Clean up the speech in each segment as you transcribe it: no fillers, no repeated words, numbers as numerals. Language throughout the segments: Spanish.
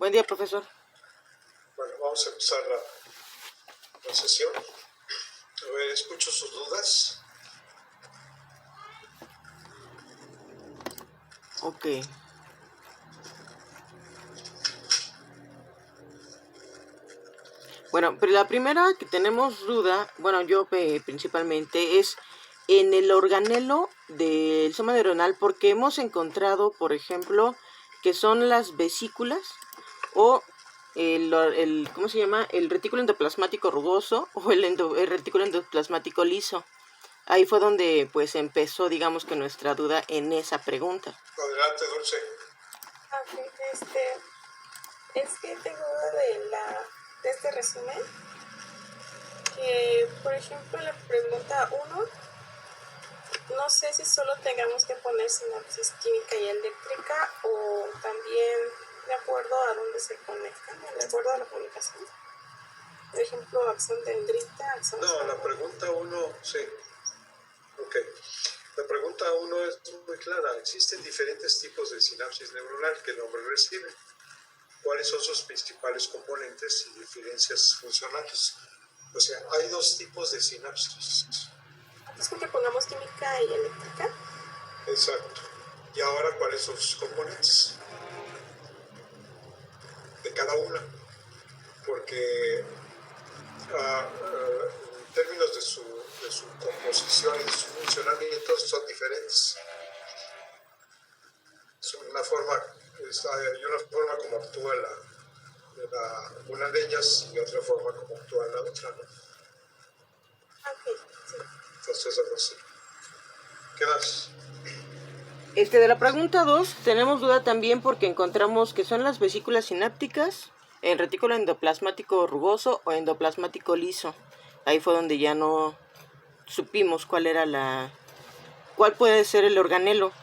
Buen día, profesor. Bueno, vamos a empezar la sesión. A ver, escucho sus dudas. Ok. Bueno, pero la primera que tenemos duda, bueno, yo principalmente, es en el organelo del sistema neuronal, porque hemos encontrado, por ejemplo, que son las vesículas o ¿cómo se llama? El retículo endoplasmático rugoso o el retículo endoplasmático liso. Ahí fue donde pues empezó, digamos que nuestra duda en esa pregunta. Adelante, Dulce. Ok, es que tengo duda de este resumen, que por ejemplo la pregunta 1, no sé si solo tengamos que poner sinapsis química y eléctrica o también de acuerdo a dónde se conectan, de acuerdo a la comunicación. Por ejemplo, axón dendrita, axón... No, la pregunta 1, sí. Ok. La pregunta 1 es muy clara. Existen diferentes tipos de sinapsis neuronal que el nombre recibe. ¿Cuáles son sus principales componentes y diferencias funcionales? O sea, hay dos tipos de sinapsis. ¿Es porque pongamos química y eléctrica? Exacto. ¿Y ahora cuáles son sus componentes? De cada una. Porque en términos de su composición y de su funcionamiento son diferentes. Es una forma, hay una forma como actúa una de ellas y otra forma como actúa la otra, ¿no? Ok, sí. Entonces, algo así. ¿Qué más? De la pregunta 2 tenemos duda también porque encontramos que son las vesículas sinápticas, el retículo endoplasmático rugoso o endoplasmático liso. Ahí fue donde ya no supimos cuál puede ser el organelo.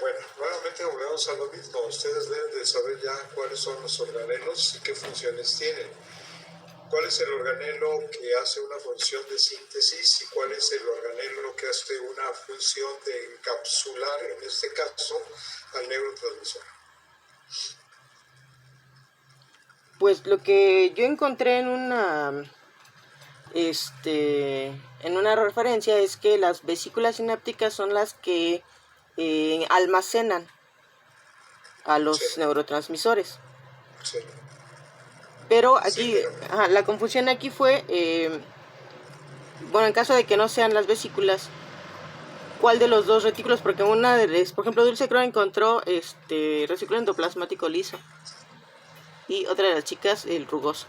Bueno, nuevamente volvemos a lo mismo. Ustedes deben de saber ya cuáles son los organelos y qué funciones tienen. ¿Cuál es el organelo que hace una función de síntesis y cuál es el organelo que hace una función de encapsular, en este caso, al neurotransmisor? Pues lo que yo encontré en una referencia es que las vesículas sinápticas son las que almacenan a los neurotransmisores. Sí. Pero aquí, la confusión aquí fue, bueno, en caso de que no sean las vesículas, ¿cuál de los dos retículos? Porque por ejemplo, Dulce Croix encontró retículo endoplasmático liso y otra de las chicas el rugoso.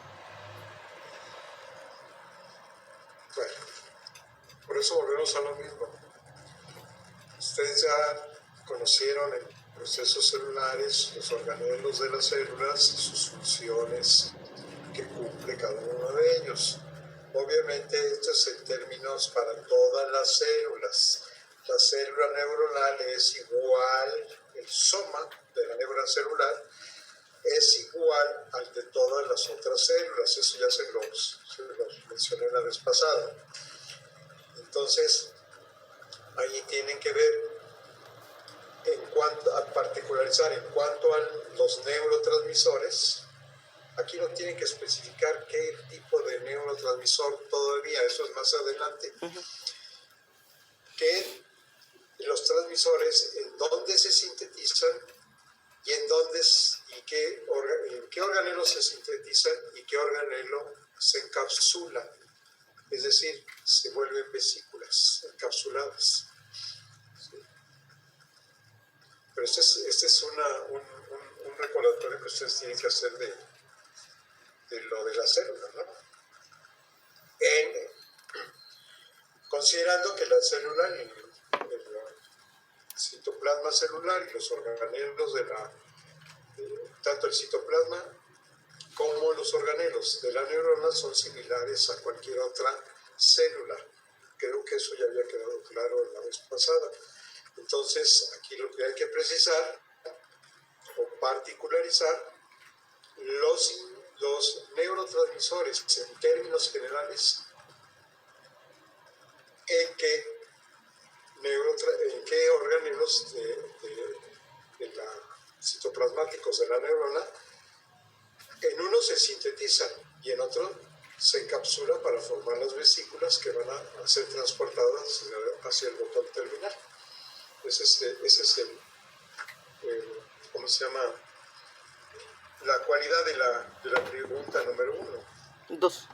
Bueno, por eso volvemos a lo mismo. Ustedes ya conocieron en procesos celulares los organelos de las células y sus funciones que cumple cada uno de ellos. Obviamente esto es en términos para todas las células. La célula neuronal es igual, el soma de la neurona celular es igual al de todas las otras células. Eso ya se los mencioné la vez pasada. Entonces, ahí tienen que ver a particularizar en cuanto a los neurotransmisores. Aquí no tienen que especificar qué tipo de neurotransmisor todavía, eso es más adelante. Que los transmisores, en dónde se sintetizan y en qué organelo se sintetizan y qué organelo se encapsula. Es decir, se vuelven vesículas encapsuladas. ¿Sí? Pero este es un recordatorio que ustedes tienen que hacer de lo de la célula, ¿no? Considerando que la célula, el citoplasma celular y los organelos tanto el citoplasma como los organelos de la neurona son similares a cualquier otra célula. Creo que eso ya había quedado claro la vez pasada. Entonces, aquí lo que hay que precisar o particularizar los neurotransmisores en términos generales, en qué organelos citoplasmáticos de la neurona, en uno se sintetizan y en otro se encapsula para formar las vesículas que van a ser transportadas hacia el botón terminal. Ese es ¿cómo se llama? La cualidad de la pregunta número 1. 2.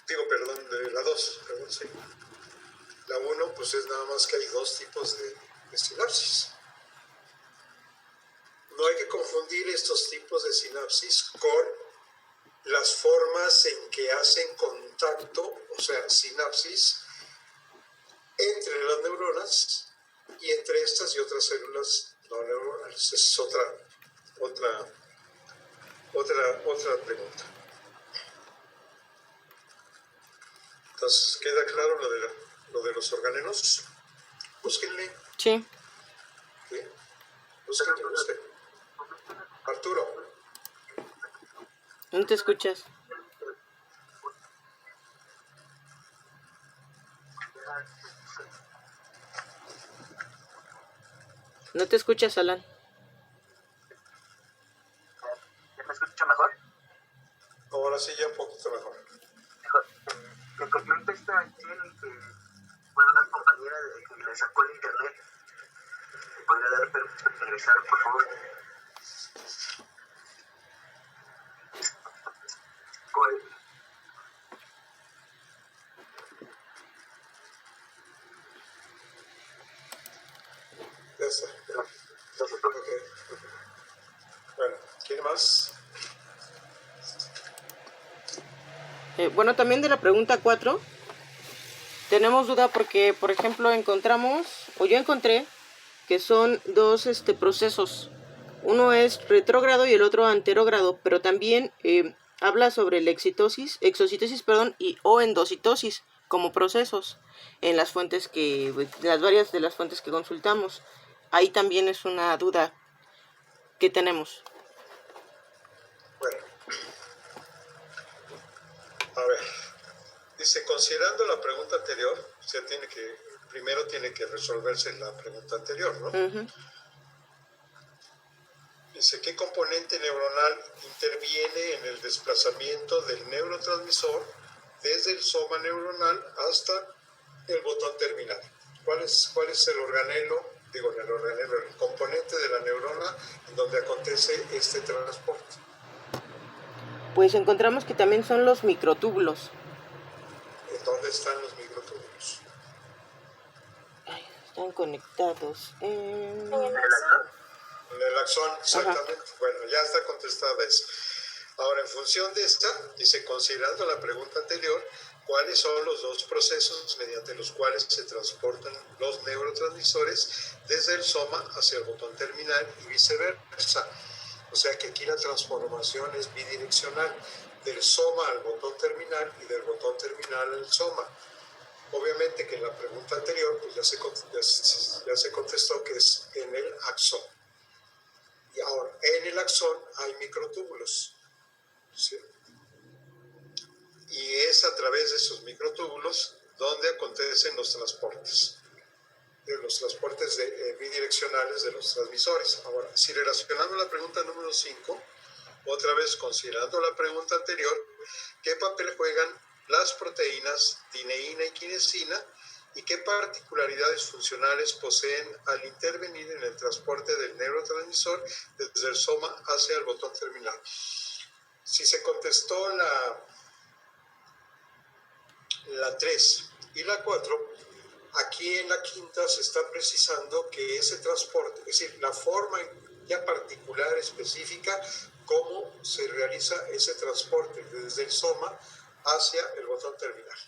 Digo, perdón, de la 2, perdón, sí. La 1, pues es nada más que hay dos tipos de sinapsis. No hay que confundir estos tipos de sinapsis con las formas en que hacen contacto, o sea, sinapsis, entre las neuronas y entre estas y otras células no neuronales. Esa es otra pregunta. Entonces, ¿queda claro lo de los organelos? Búsquenle. Sí. ¿Sí? Búsquenle. Arturo. ¿No te escuchas? ¿No te escuchas, Alan? ¿Ya me escucha mejor? Ahora sí, ya un poquito mejor. Mejor. Que comenta esta Jenny que, bueno, una compañera que le sacó el internet. ¿Podría dar permiso de regresar, por favor? Ya está. Okay. Bueno, ¿quién más? Bueno, también de la pregunta 4 tenemos duda porque, por ejemplo, yo encontré que son dos procesos. Uno es retrógrado y el otro anterógrado, pero también habla sobre la exocitosis, o endocitosis como procesos en las fuentes varias de las fuentes que consultamos. Ahí también es una duda que tenemos. Bueno, a ver, dice, considerando la pregunta anterior, o sea, primero tiene que resolverse la pregunta anterior, ¿no? Uh-huh. Dice, ¿qué componente neuronal interviene en el desplazamiento del neurotransmisor desde el soma neuronal hasta el botón terminal? ¿Cuál es el organelo, el componente de la neurona en donde acontece este transporte? Pues encontramos que también son los microtúbulos. ¿En dónde están los microtúbulos? Están conectados En el axón. En el axón, exactamente. Ajá. Bueno, ya está contestada esa. Ahora, en función de esta, dice, considerando la pregunta anterior, ¿cuáles son los dos procesos mediante los cuales se transportan los neurotransmisores desde el soma hacia el botón terminal y viceversa? O sea que aquí la transformación es bidireccional, del soma al botón terminal y del botón terminal al soma. Obviamente que en la pregunta anterior pues ya se contestó que es en el axón. Y ahora, en el axón hay microtúbulos, ¿sí? Y es a través de esos microtúbulos donde acontecen los transportes bidireccionales de los transmisores. Ahora, si relacionando la pregunta número 5, otra vez considerando la pregunta anterior, ¿qué papel juegan las proteínas dineína y quinesina y qué particularidades funcionales poseen al intervenir en el transporte del neurotransmisor desde el soma hacia el botón terminal? Si se contestó la 3 y la 4, aquí en la quinta se está precisando que ese transporte, es decir, la forma ya particular, específica, cómo se realiza ese transporte desde el soma hacia el botón terminal.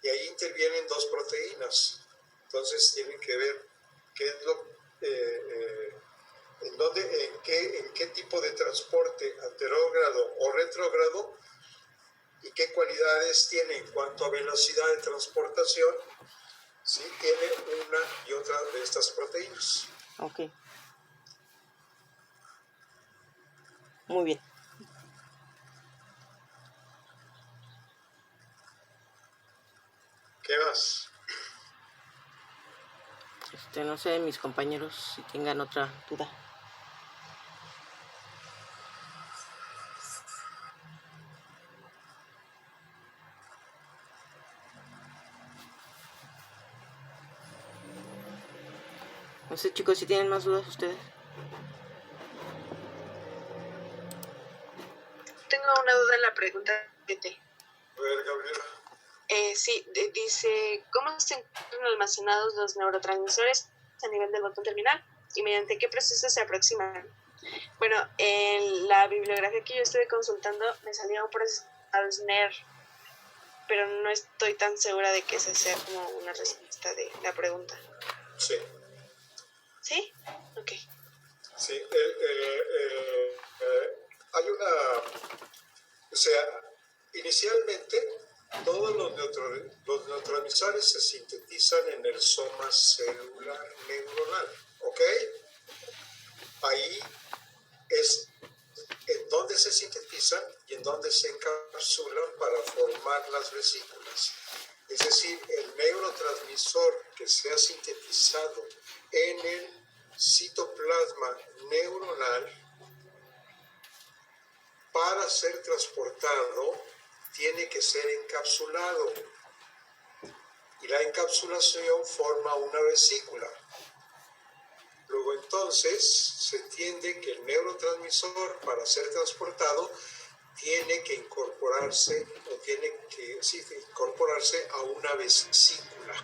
Y ahí intervienen dos proteínas. Entonces tienen que ver qué es en qué tipo de transporte, anterógrado o retrógrado, y qué cualidades tiene en cuanto a velocidad de transportación, ¿sí? Tiene una y otra de estas proteínas. Ok. Muy bien. ¿Qué más? No sé, mis compañeros, si tengan otra duda. No sé, chicos, si tienen más dudas ustedes. Tengo una duda en la pregunta. A ver, Gabriela. Sí, dice, ¿cómo se encuentran almacenados los neurotransmisores a nivel del botón terminal y mediante qué procesos se aproximan? Bueno, en la bibliografía que yo estuve consultando me salía un proceso SNER, pero no estoy tan segura de que esa sea como una respuesta de la pregunta. Sí. ¿Sí? Ok. Sí, hay una, o sea, inicialmente todos los neurotransmisores se sintetizan en el soma celular neuronal, ¿ok? Ahí es en donde se sintetizan y en donde se encapsulan para formar las vesículas. Es decir, el neurotransmisor que se ha sintetizado en el citoplasma neuronal para ser transportado tiene que ser encapsulado y la encapsulación forma una vesícula. Luego entonces se entiende que el neurotransmisor para ser transportado tiene que incorporarse incorporarse a una vesícula.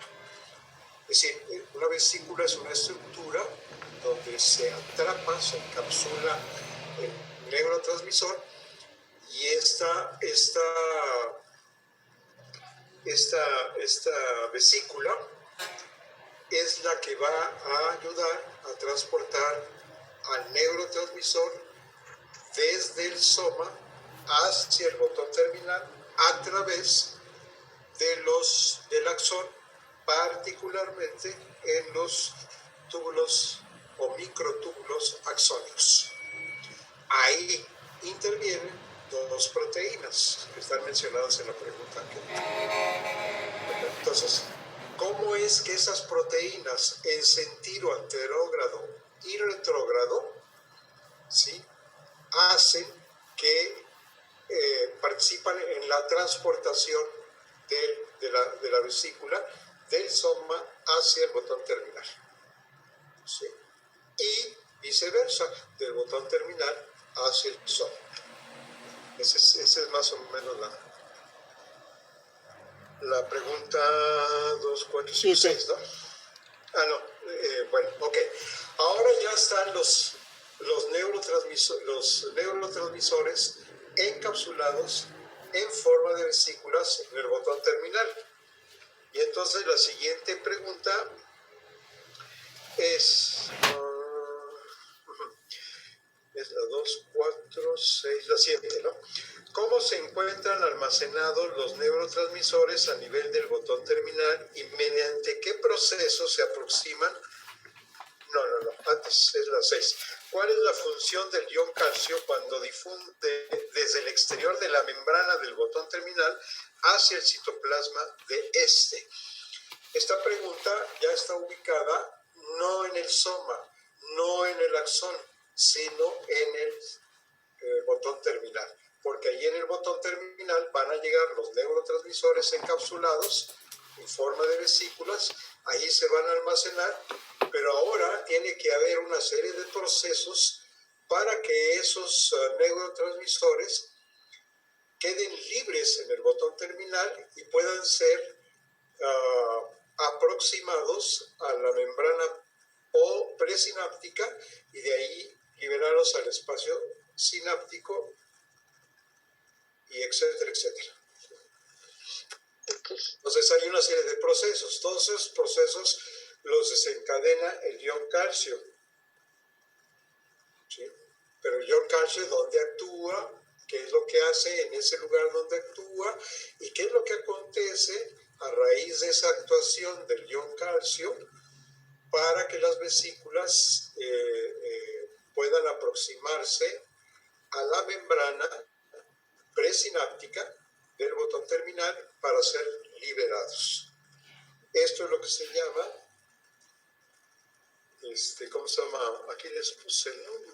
Es decir, una vesícula es una estructura donde se atrapa, se encapsula el neurotransmisor y esta vesícula es la que va a ayudar a transportar al neurotransmisor desde el soma hacia el botón terminal a través del axón, particularmente en los túbulos o microtúbulos axónicos. Ahí intervienen dos proteínas que están mencionadas en la pregunta anterior. Entonces, ¿cómo es que esas proteínas en sentido anterógrado y retrógrado, ¿sí?, hacen que participan en la transportación de la vesícula del soma hacia el botón terminal? ¿Sí? Y viceversa, del botón terminal hacia el soma. Esa es más o menos la pregunta 2, 4, 5, 6, ¿no? Bueno, ok. Ahora ya están los neurotransmisores encapsulados en forma de vesículas en el botón terminal. Y entonces la siguiente pregunta es la 2, 4, 6, la 7, ¿no? ¿Cómo se encuentran almacenados los neurotransmisores a nivel del botón terminal y mediante qué procesos se aproximan? No, antes es la 6. ¿Cuál es la función del ion calcio cuando difunde desde el exterior de la membrana del botón terminal hacia el citoplasma de este? Esta pregunta ya está ubicada no en el soma, no en el axón, sino en el botón terminal, porque ahí en el botón terminal van a llegar los neurotransmisores encapsulados en forma de vesículas, ahí se van a almacenar, pero ahora tiene que haber una serie de procesos para que esos neurotransmisores queden libres en el botón terminal y puedan ser aproximados a la membrana o presináptica y de ahí liberarlos al espacio sináptico y etcétera, etcétera. Okay. Entonces hay una serie de procesos. Todos esos procesos los desencadena el ion calcio. ¿Sí? Pero el ion calcio, ¿dónde actúa? ¿Qué es lo que hace en ese lugar donde actúa? ¿Y qué es lo que acontece a raíz de esa actuación del ion calcio para que las vesículas puedan aproximarse a la membrana presináptica del botón terminal para ser liberados? Esto es lo que se llama ¿cómo se llama? Aquí les puse el nombre.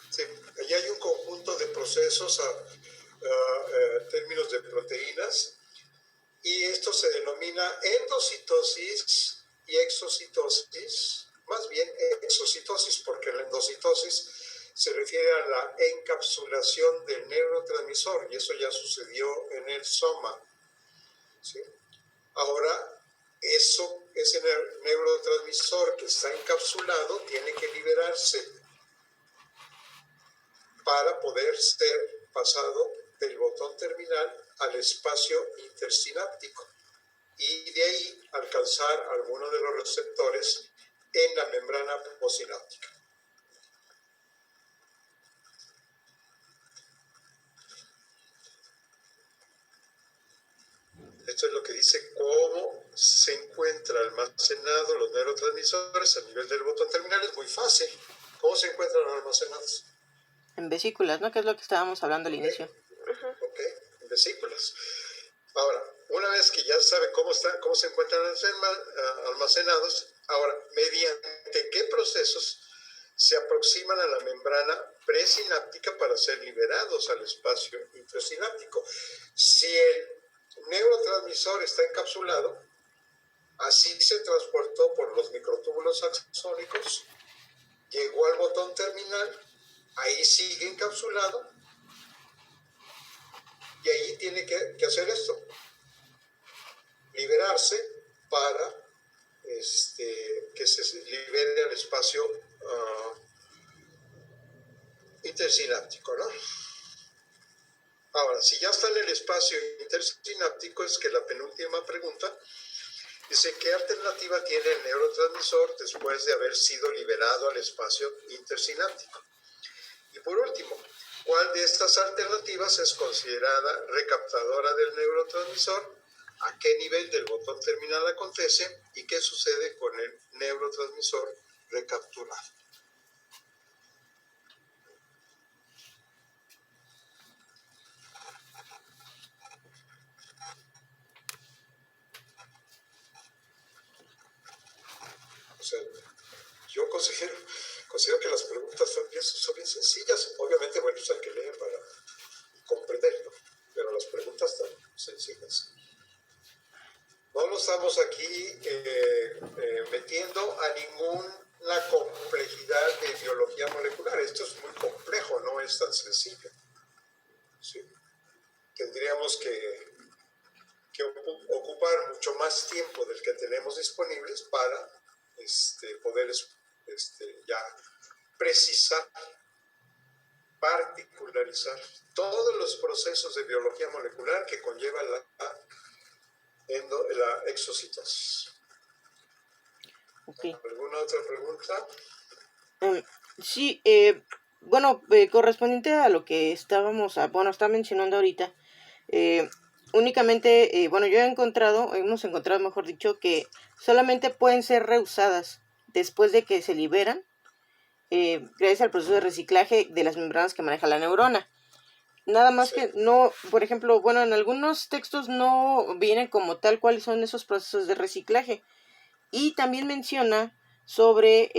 Sí, allí hay un conjunto de procesos a términos de proteínas, y esto se denomina endocitosis y exocitosis, más bien exocitosis, porque la endocitosis se refiere a la encapsulación del neurotransmisor, y eso ya sucedió en el soma, ¿sí? Ahora, ese neurotransmisor que está encapsulado tiene que liberarse para poder ser pasado del botón terminal al espacio intersináptico, y de ahí alcanzar alguno de los receptores en la membrana postsináptica. Esto es lo que dice cómo se encuentra almacenado los neurotransmisores a nivel del botón terminal. Es muy fácil. ¿Cómo se encuentran almacenados? En vesículas, ¿no? Que es lo que estábamos hablando al inicio. Ok, en vesículas. Ahora, una vez que ya sabe cómo se encuentran almacenados, ahora, mediante qué procesos se aproximan a la membrana presináptica para ser liberados al espacio intrasináptico. Si el neurotransmisor está encapsulado, así se transportó por los microtúbulos axónicos, llegó al botón terminal, ahí sigue encapsulado, y ahí tiene que hacer esto, liberarse para que se libere al espacio intersináptico, ¿no? Ahora, si ya está en el espacio intersináptico, es que la penúltima pregunta dice: ¿qué alternativa tiene el neurotransmisor después de haber sido liberado al espacio intersináptico? Y por último, ¿cuál de estas alternativas es considerada recaptadora del neurotransmisor? ¿A qué nivel del botón terminal acontece? ¿Y qué sucede con el neurotransmisor recapturado? O sea, yo considero que las preguntas son bien sencillas. Obviamente, bueno, pues hay que leer para comprenderlo, pero las preguntas están sencillas. No nos estamos aquí metiendo a ninguna complejidad de biología molecular. Esto es muy complejo, no es tan sencillo, ¿sí? Tendríamos que ocupar mucho más tiempo del que tenemos disponibles para poder ya precisar, particularizar todos los procesos de biología molecular que conllevan la exocitosis. Okay. ¿Alguna otra pregunta? Sí, bueno, correspondiente a lo que está mencionando ahorita, únicamente, bueno, hemos encontrado, mejor dicho, que solamente pueden ser reusadas después de que se liberan, gracias al proceso de reciclaje de las membranas que maneja la neurona. Nada más que no, por ejemplo, bueno, en algunos textos no vienen como tal cuáles son esos procesos de reciclaje. Y también menciona sobre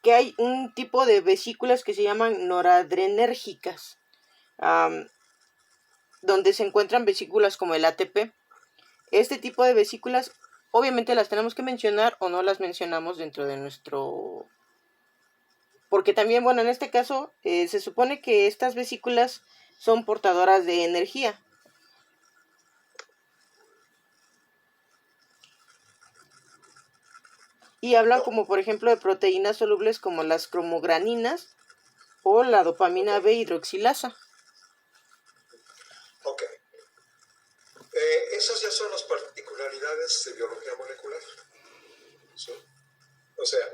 que hay un tipo de vesículas que se llaman noradrenérgicas, donde se encuentran vesículas como el ATP. Este tipo de vesículas obviamente las tenemos que mencionar o no las mencionamos dentro de nuestro... Porque también, bueno, en este caso se supone que estas vesículas son portadoras de energía. Y hablan como por ejemplo de proteínas solubles como las cromograninas o la dopamina B hidroxilasa. Ok. Esas ya son las particularidades de biología molecular, ¿sí? O sea,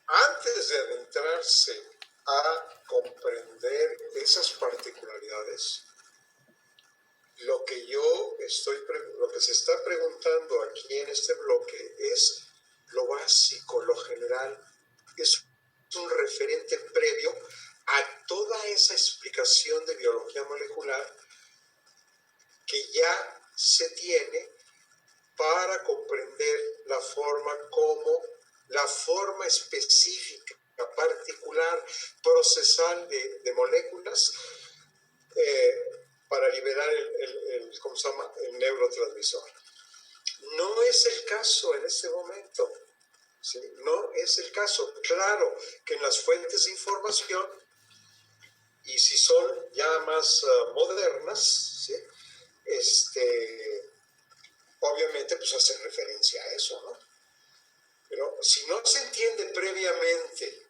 antes de adentrarse a comprender esas particularidades, lo que se está preguntando aquí en este bloque es lo básico, lo general. Es un referente previo a toda esa explicación de biología molecular que ya se tiene para comprender la forma específica, particular, procesal de moléculas para liberar ¿cómo se llama?, el neurotransmisor. No es el caso en este momento. ¿Sí? No es el caso. Claro que en las fuentes de información, y si son ya más modernas, ¿sí?, obviamente pues hacen referencia a eso, ¿no? Pero si no se entiende previamente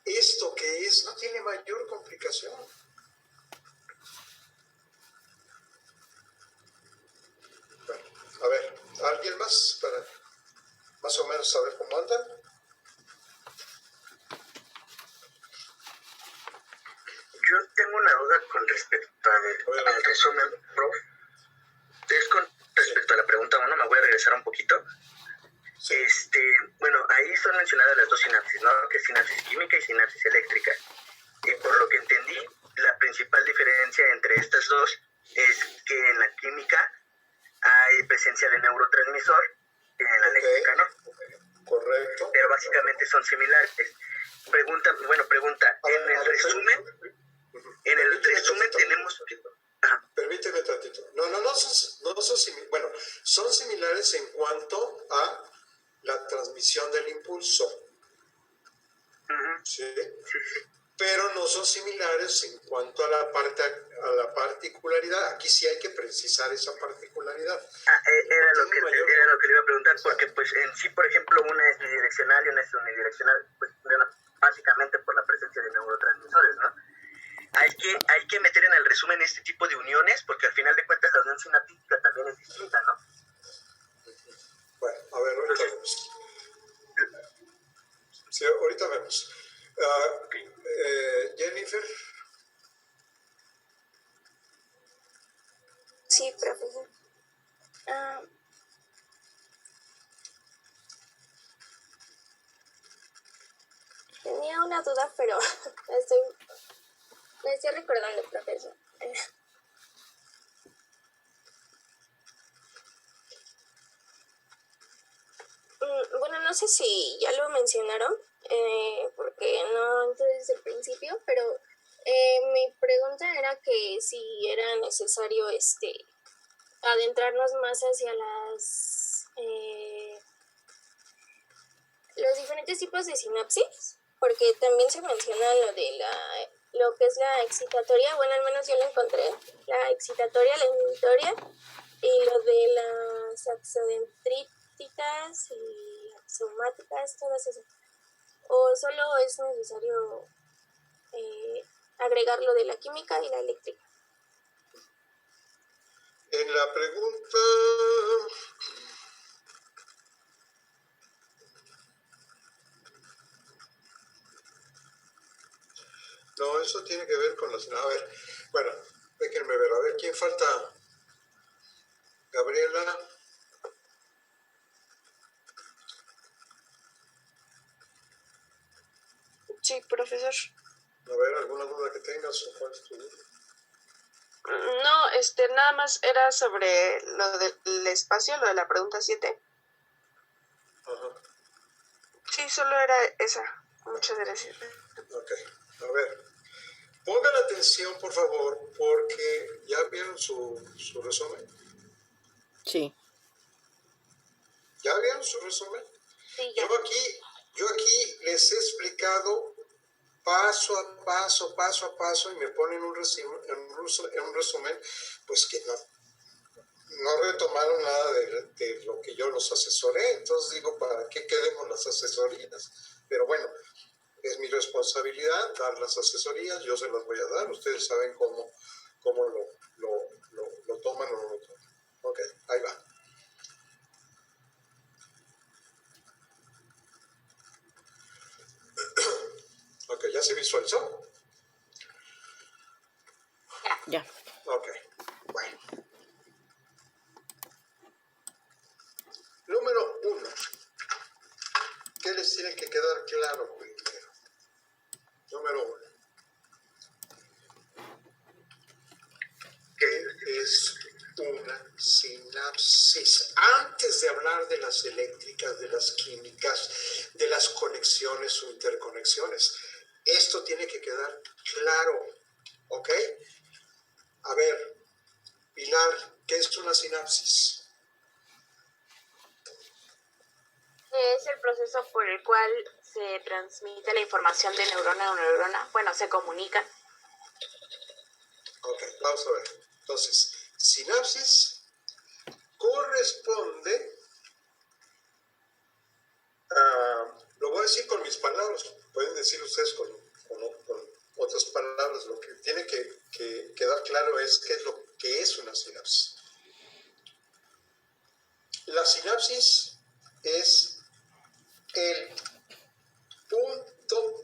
esto que es, no tiene mayor complicación. Bueno, a ver, ¿alguien más para más o menos saber cómo andan? Yo tengo una duda con respecto al resumen, prof. Es con respecto a la pregunta 1, me voy a regresar un poquito. Sí. Bueno, ahí son mencionadas las dos sinapsis, ¿no? Que es sinapsis química y sinapsis eléctrica. Y por lo que entendí, la principal diferencia entre estas dos es que en la química hay presencia de neurotransmisor y en la eléctrica no. Correcto. Pero básicamente son similares. Pregunta, en el resumen tenemos... Permíteme tantito. No son similares. Bueno, son similares en cuanto a la transmisión del impulso. ¿Sí? Pero no son similares en cuanto a la particularidad. Aquí sí hay que precisar esa particularidad. Era lo que le iba a preguntar, porque pues en sí, por ejemplo, una es bidireccional y una es unidireccional, pues básicamente por la presencia de neurotransmisores, ¿no? Hay que meter en el resumen este tipo de uniones, porque al final de cuentas la unión sináptica también es distinta, ¿no? Bueno, a ver, ahorita vemos. Sí, ahorita vemos. Jennifer. Sí, profesor. Tenía una duda, pero me estoy recordando, profesor. Bueno, no sé si ya lo mencionaron, porque no entré desde el principio, pero mi pregunta era que si era necesario adentrarnos más hacia los diferentes tipos de sinapsis, porque también se menciona lo que es la excitatoria. Bueno, al menos yo lo encontré, la excitatoria, la inhibitoria, y lo de las axodendríticas y axomáticas, todas esas. ¿O solo es necesario agregar lo de la química y la eléctrica? En la pregunta... No, eso tiene que ver con las... A ver, bueno, déjenme ver, a ver, ¿quién falta? Gabriela. Sí, profesor. A ver, ¿alguna duda que tengas o cuál es tu duda? No, nada más era sobre lo del espacio, lo de la pregunta 7. Ajá. Sí, solo era esa. Muchas gracias. Ok, a ver. Pongan atención, por favor, porque ya vieron su resumen. Sí. ¿Ya vieron su resumen? Sí, ya. Yo aquí les he explicado paso a paso, y me ponen un resumen, pues que no retomaron nada de lo que yo los asesoré. Entonces digo, ¿para qué queremos las asesorías? Pero bueno, es mi responsabilidad dar las asesorías, yo se las voy a dar, ustedes saben cómo lo toman o no lo toman. Ok, ahí va. Ok, ¿ya se visualizó? Ya. Ok, bueno. Número 1. ¿Qué les tiene que quedar claro primero? Número 1. ¿Qué es un sinapsis. Antes de hablar de las eléctricas, de las químicas, de las conexiones o interconexiones, esto tiene que quedar claro, ¿ok? A ver, Pilar, ¿qué es una sinapsis? Es el proceso por el cual se transmite la información de neurona a neurona. Bueno, se comunican. Ok, vamos a ver. Entonces, sinapsis corresponde a, lo voy a decir con mis palabras, pueden decir ustedes con otras palabras, lo que tiene que quedar claro es qué es lo que es una sinapsis. La sinapsis es el punto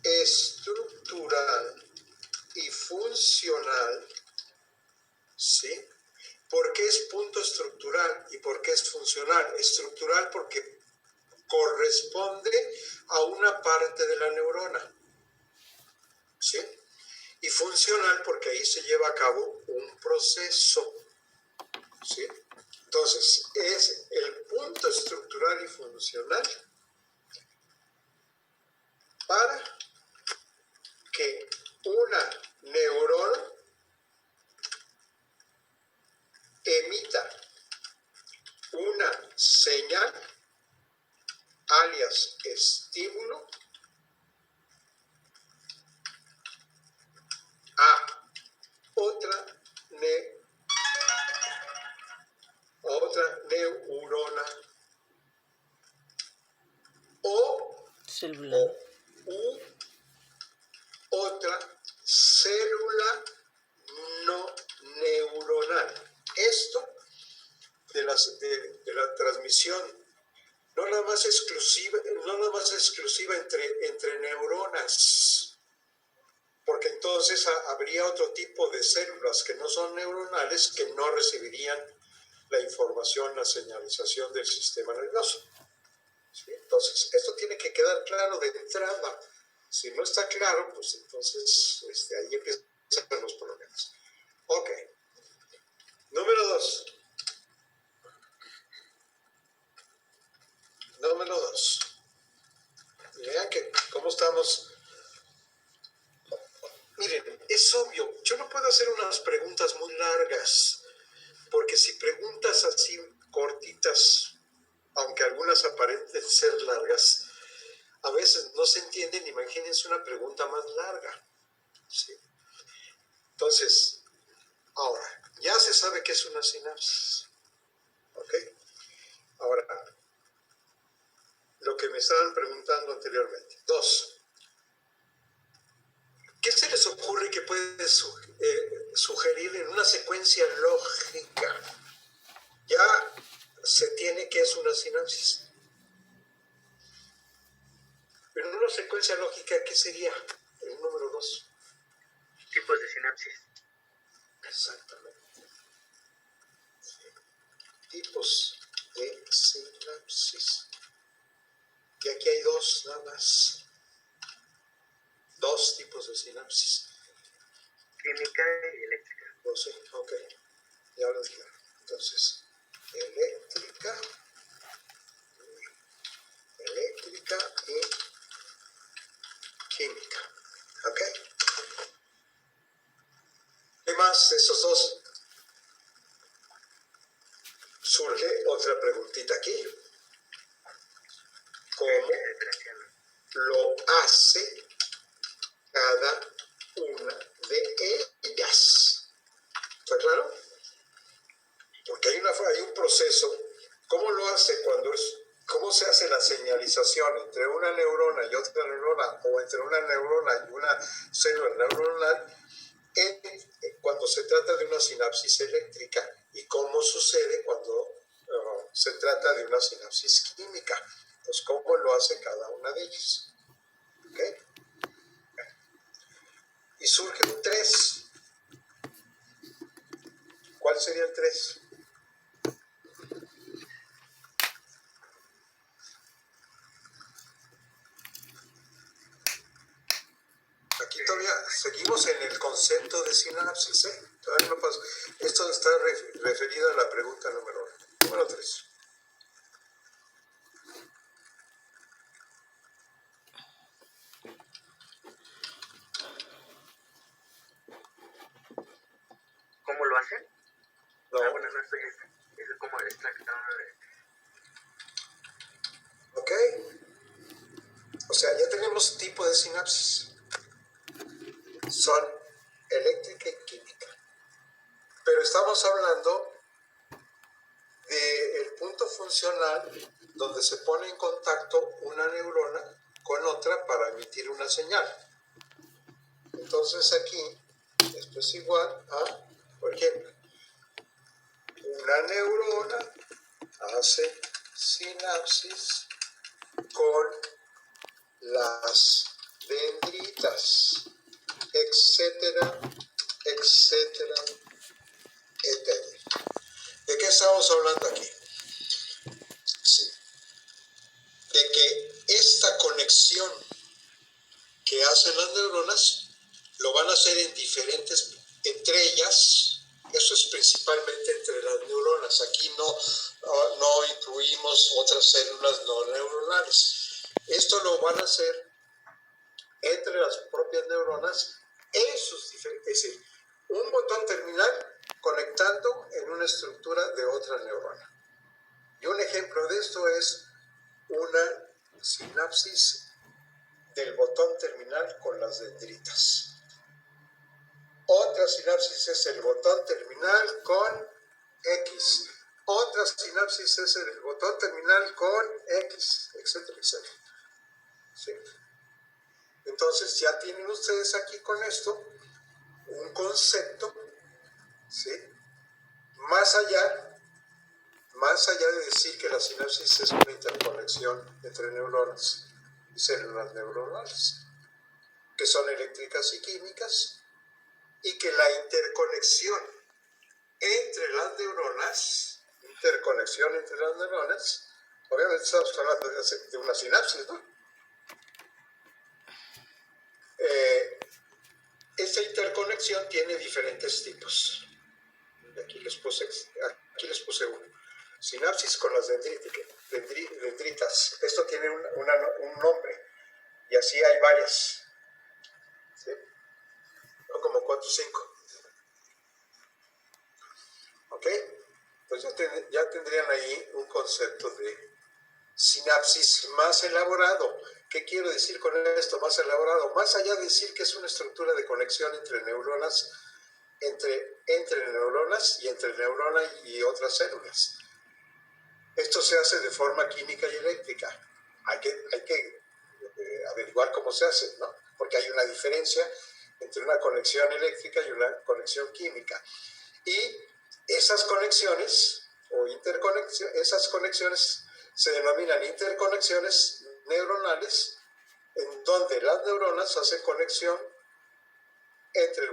estructural y funcional, ¿sí? ¿Por qué es punto estructural y por qué es funcional? Estructural porque corresponde a una parte de la neurona, ¿sí? Y funcional porque ahí se lleva a cabo un proceso, ¿sí? Entonces, es el punto estructural y funcional para que una neurona emita una señal, alias estímulo, a otra neurona o Celular. u otra célula no neuronal. Esto de la transmisión no nada más exclusiva entre neuronas, porque entonces habría otro tipo de células que no son neuronales que no recibirían la información, la señalización del sistema nervioso. ¿Sí? Entonces, esto tiene que quedar claro de entrada. Si no está claro, pues entonces ahí empiezan los problemas. Ok. Número 2. Número 2. Vean que cómo estamos. Miren, es obvio, yo no puedo hacer unas preguntas muy largas, porque si preguntas así cortitas, aunque algunas aparenten ser largas, a veces no se entienden. Imagínense una pregunta más larga, ¿sí? Entonces, ahora, ya se sabe qué es una sinapsis, ¿ok? Ahora, lo que me estaban preguntando anteriormente. 2. ¿Qué se les ocurre que puede sugerir en una secuencia lógica? Ya se tiene que es una sinapsis. Pero en una secuencia lógica, ¿qué sería el número 2? Tipos de sinapsis. Exactamente. Sí. Tipos de sinapsis. Y aquí hay 2 nada más. 2 tipos de sinapsis. Química y eléctrica. Oh, sí, ok. Ya lo dije. Entonces, eléctrica y química. ¿Ok? ¿Qué más de esos 2? Surge otra preguntita aquí. ¿Cómo lo hace cada una de ellas? ¿Está claro? Porque hay un proceso. ¿Cómo lo hace cómo se hace la señalización entre una neurona y otra neurona, o entre una neurona y una célula neuronal, cuando se trata de una sinapsis eléctrica, y cómo sucede cuando se trata de una sinapsis química? Pues cómo lo hace cada una de ellas. ¿Ok? Y surge un 3. ¿Cuál sería el 3? Aquí todavía seguimos en el concepto de sinapsis, ¿eh? Todavía no paso. Esto está referido a la pregunta número 1. Número 3. ¿Cómo lo hacen? No. Bueno, no estoy. Es como el extracto. ¿Ok? O sea, ya tenemos tipo de sinapsis. Son eléctrica y química. Pero estamos hablando del punto funcional donde se pone en contacto una neurona con otra para emitir una señal. Entonces aquí esto es igual a, por ejemplo, una neurona hace sinapsis con las dendritas, etcétera, etcétera, etcétera. ¿De qué estamos hablando aquí? Sí. De que esta conexión que hacen las neuronas lo van a hacer en diferentes, entre ellas, eso es principalmente entre las neuronas. Aquí no incluimos otras células no neuronales. Esto lo van a hacer entre las propias neuronas en sus diferentes, es decir, un botón terminal conectando en una estructura de otra neurona. Y un ejemplo de esto es una sinapsis del botón terminal con las dendritas. Otra sinapsis es el botón terminal con X. Otra sinapsis es el botón terminal con X, etcétera, etcétera. ¿Sí? Entonces ya tienen ustedes aquí con esto un concepto, ¿sí? Más allá de decir que la sinapsis es una interconexión entre neuronas y células neuronales, que son eléctricas y químicas, y que la interconexión entre las neuronas, obviamente estamos hablando de una sinapsis, ¿no? Esta interconexión tiene diferentes tipos. Aquí les puse uno. Sinapsis con las dendritas. Esto tiene un nombre. Y así hay varias. ¿Sí? No como 4 o 5. ¿Ok? Pues ya tendrían ahí un concepto de sinapsis más elaborado. ¿Qué quiero decir con esto más elaborado? Más allá de decir que es una estructura de conexión entre neuronas, entre neuronas y entre neurona y otras células. Esto se hace de forma química y eléctrica. Hay que averiguar cómo se hace, ¿no? Porque hay una diferencia entre una conexión eléctrica y una conexión química. Y esas conexiones o esas conexiones se denominan interconexiones neuronales, en donde las neuronas hacen conexión entre